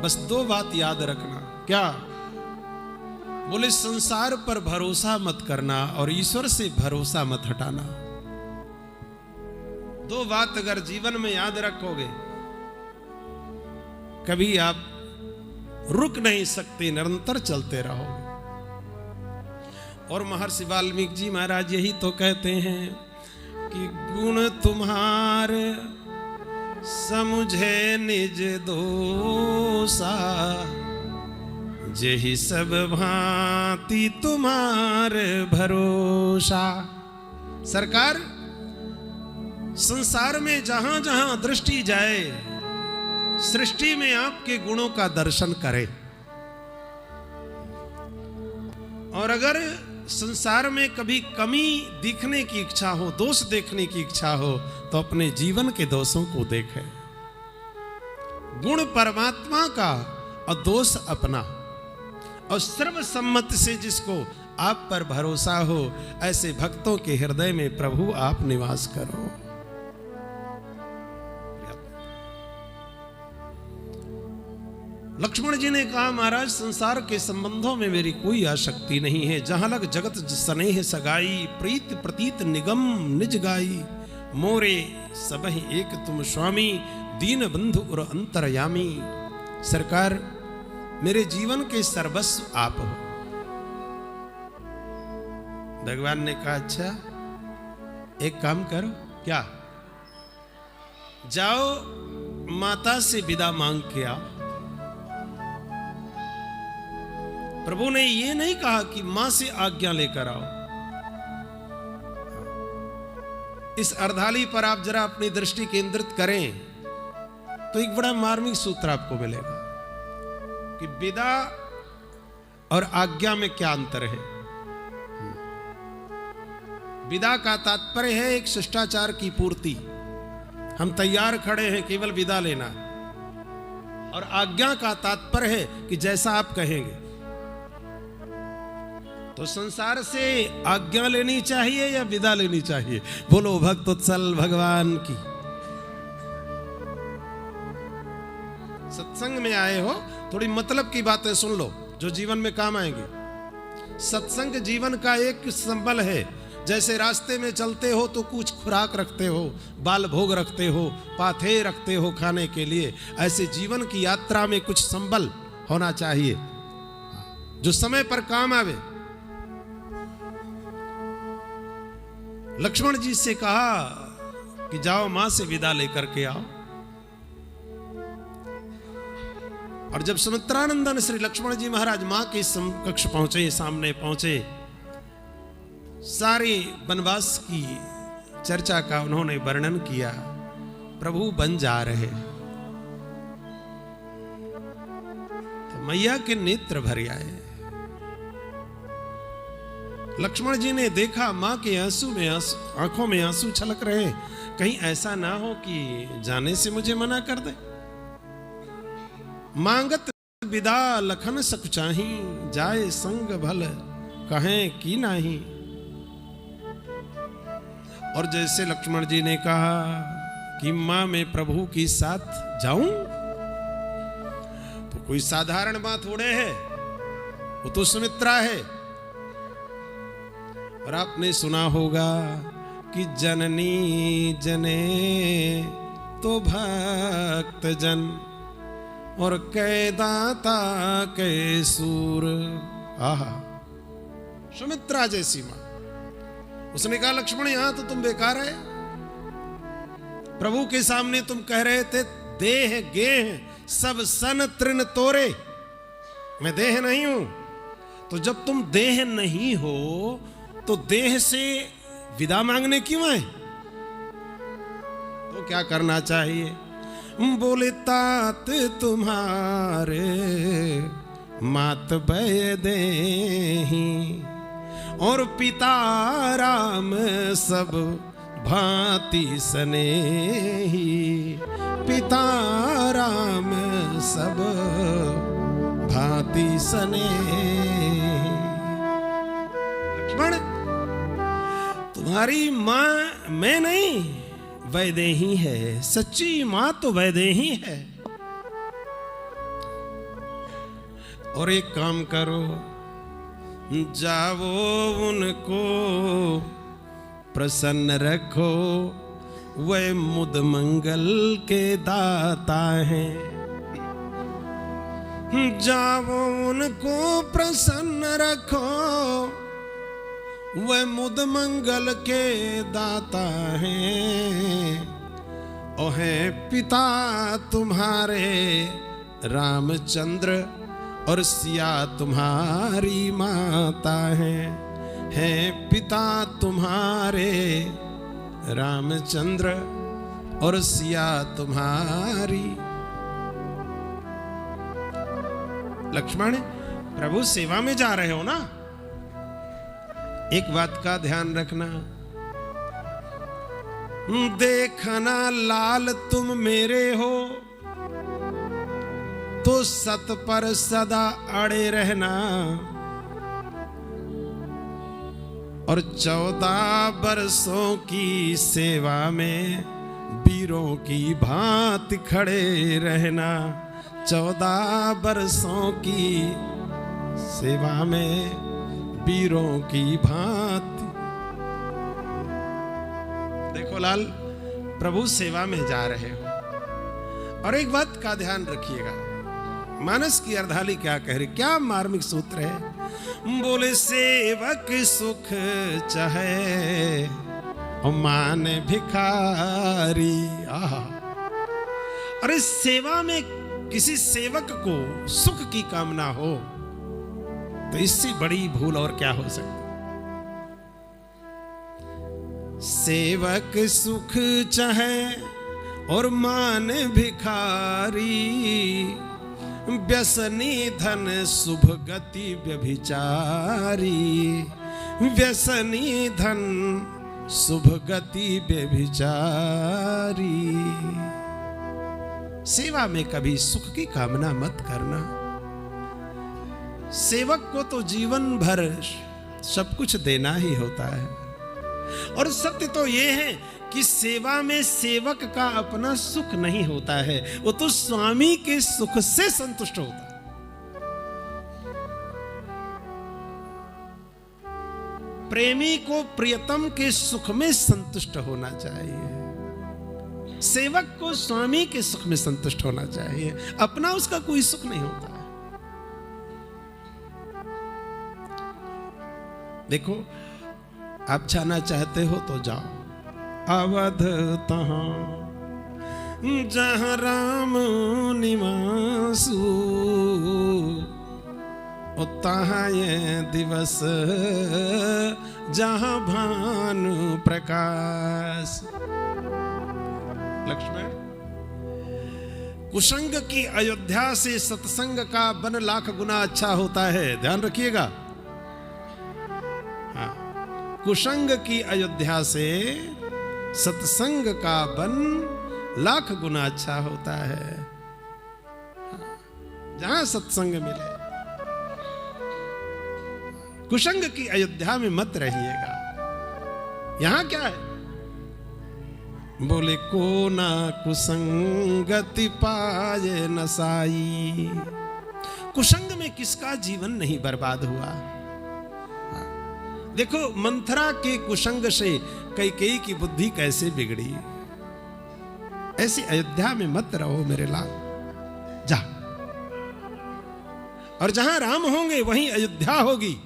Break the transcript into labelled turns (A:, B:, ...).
A: बस दो बात याद रखना। क्या? बोले संसार पर भरोसा मत करना और ईश्वर से भरोसा मत हटाना। दो बात अगर जीवन में याद रखोगे, कभी आप रुक नहीं सकते, निरंतर चलते रहोगे। और महर्षि वाल्मीकि जी महाराज यही तो कहते हैं कि गुण तुम्हारे समुझे निज दोषा, जेहि सब भांति तुम्हारे भरोसा। सरकार, संसार में जहां जहां दृष्टि जाए, सृष्टि में आपके गुणों का दर्शन करे। और अगर संसार में कभी कमी दिखने की इच्छा हो, दोष देखने की इच्छा हो, तो अपने जीवन के दोषों को देखें। गुण परमात्मा का और दोष अपना। और सर्वसम्मति से जिसको आप पर भरोसा हो, ऐसे भक्तों के हृदय में प्रभु आप निवास करो। लक्ष्मण जी ने कहा, महाराज संसार के संबंधों में मेरी कोई आसक्ति नहीं है। जहां लग जगत स्नेह सगाई, प्रीत प्रतीत निगम निज गाई। मोरे सबहि एक तुम स्वामी, दीन बंधु और अंतरयामी। सरकार, मेरे जीवन के सर्वस्व आप हो। भगवान ने कहा, अच्छा एक काम करो। क्या? जाओ माता से विदा मांग के आओ। प्रभु ने ये नहीं कहा कि मां से आज्ञा लेकर आओ। इस अर्धाली पर आप जरा अपनी दृष्टि केंद्रित करें तो एक बड़ा मार्मिक सूत्र आपको मिलेगा कि विदा और आज्ञा में क्या अंतर है। विदा का तात्पर्य है एक शिष्टाचार की पूर्ति, हम तैयार खड़े हैं, केवल विदा लेना। और आज्ञा का तात्पर्य है कि जैसा आप कहेंगे। तो संसार से आज्ञा लेनी चाहिए या विदा लेनी चाहिए? बोलो भक्त उत्सल भगवान की। सत्संग में आए हो, थोड़ी मतलब की बातें सुन लो जो जीवन में काम आएंगी। सत्संग जीवन का एक संबल है। जैसे रास्ते में चलते हो तो कुछ खुराक रखते हो, बाल भोग रखते हो, पाथे रखते हो खाने के लिए, ऐसे जीवन की यात्रा में कुछ संबल होना चाहिए जो समय पर काम आवे। लक्ष्मण जी से कहा कि जाओ मां से विदा लेकर के आओ। और जब सुमित्रानंदन श्री लक्ष्मण जी महाराज मां के समकक्ष पहुंचे, सामने पहुंचे, सारे वनवास की चर्चा का उन्होंने वर्णन किया। प्रभु बन जा रहे तो मैया के नेत्र भर आए। लक्ष्मण जी ने देखा मां के आंखों में आंसू छलक रहे। कहीं ऐसा ना हो कि जाने से मुझे मना कर दे। मांगत विदा लखन सक चाही, जाए संग भल कहें की नाही। और जैसे लक्ष्मण जी ने कहा कि मां मैं प्रभु के साथ जाऊं, तो कोई साधारण बात थोड़े है, वो तो सुमित्रा है। और आपने सुना होगा कि जननी जने तो भक्त जन, और कै दाता कै सूर। आहा, सुमित्रा जैसी मां। उसने कहा, लक्ष्मण यहां तो तुम बेकार है। प्रभु के सामने तुम कह रहे थे देह गेह सब सन तृण तोरे, मैं देह नहीं हूं। तो जब तुम देह नहीं हो तो देह से विदा मांगने क्यों आए? तो क्या करना चाहिए? बोले तात तुम्हारे मात भय देहि, और पिता राम सब भांति स्नेही। पिता राम सब भांति स्नेही। लक्ष्मण, तुम्हारी मां मैं नहीं, वैदेही है। सच्ची मां तो वैदेही है। और एक काम करो, जाओ उनको प्रसन्न रखो, वह मुद मंगल के दाता हैं। जाओ उनको प्रसन्न रखो, वह मुद मंगल के दाता हैं। ओ है पिता तुम्हारे रामचंद्र और सिया तुम्हारी माता है पिता तुम्हारे रामचंद्र और सिया तुम्हारी। लक्ष्मण, प्रभु सेवा में जा रहे हो ना, एक बात का ध्यान रखना, देखना लाल तुम मेरे हो तो सत पर सदा अड़े रहना, और 14 बरसों की सेवा में वीरों की भांति खड़े रहना। 14 बरसों की सेवा में वीरों की भांति। देखो लाल, प्रभु सेवा में जा रहे हो, और एक बात का ध्यान रखिएगा, मानस की अर्धाली क्या कह रही, क्या मार्मिक सूत्र है। बोले सेवक सुख चाहे और मान भिखारी। आहा, अरे सेवा में किसी सेवक को सुख की कामना हो तो इससे बड़ी भूल और क्या हो सकती। सेवक सुख चाहे और मान भिखारी, व्यसनी धन शुभ गति व्यभिचारी। व्यसनी धन शुभ गति व्यभिचारी। सेवा में कभी सुख की कामना मत करना। सेवक को तो जीवन भर सब कुछ देना ही होता है, और सत्य तो यह है कि सेवा में सेवक का अपना सुख नहीं होता है, वो तो स्वामी के सुख से संतुष्ट होता है। प्रेमी को प्रियतम के सुख में संतुष्ट होना चाहिए, सेवक को स्वामी के सुख में संतुष्ट होना चाहिए, अपना उसका कोई सुख नहीं होता है। देखो, आप जाना चाहते हो तो जाओ अवध तहां जहां राम निवासु, तहां ये दिवस जहां भानु प्रकाश। लक्ष्मण, कुशंग की अयोध्या से सत्संग का 1 लाख गुना अच्छा होता है, ध्यान रखिएगा। हाँ, कुशंग की अयोध्या से सत्संग का 1 लाख गुना अच्छा होता है। जहां सत्संग मिले, कुशंग की अयोध्या में मत रहिएगा। यहां क्या है, बोले को ना कुसंगति पाए नसाई। कुशंग में किसका जीवन नहीं बर्बाद हुआ। देखो, मंथरा के कुशंग से कैकेयी की बुद्धि कैसे बिगड़ी। ऐसी अयोध्या में मत रहो मेरे लाल, जा। और जहां राम होंगे वहीं अयोध्या होगी।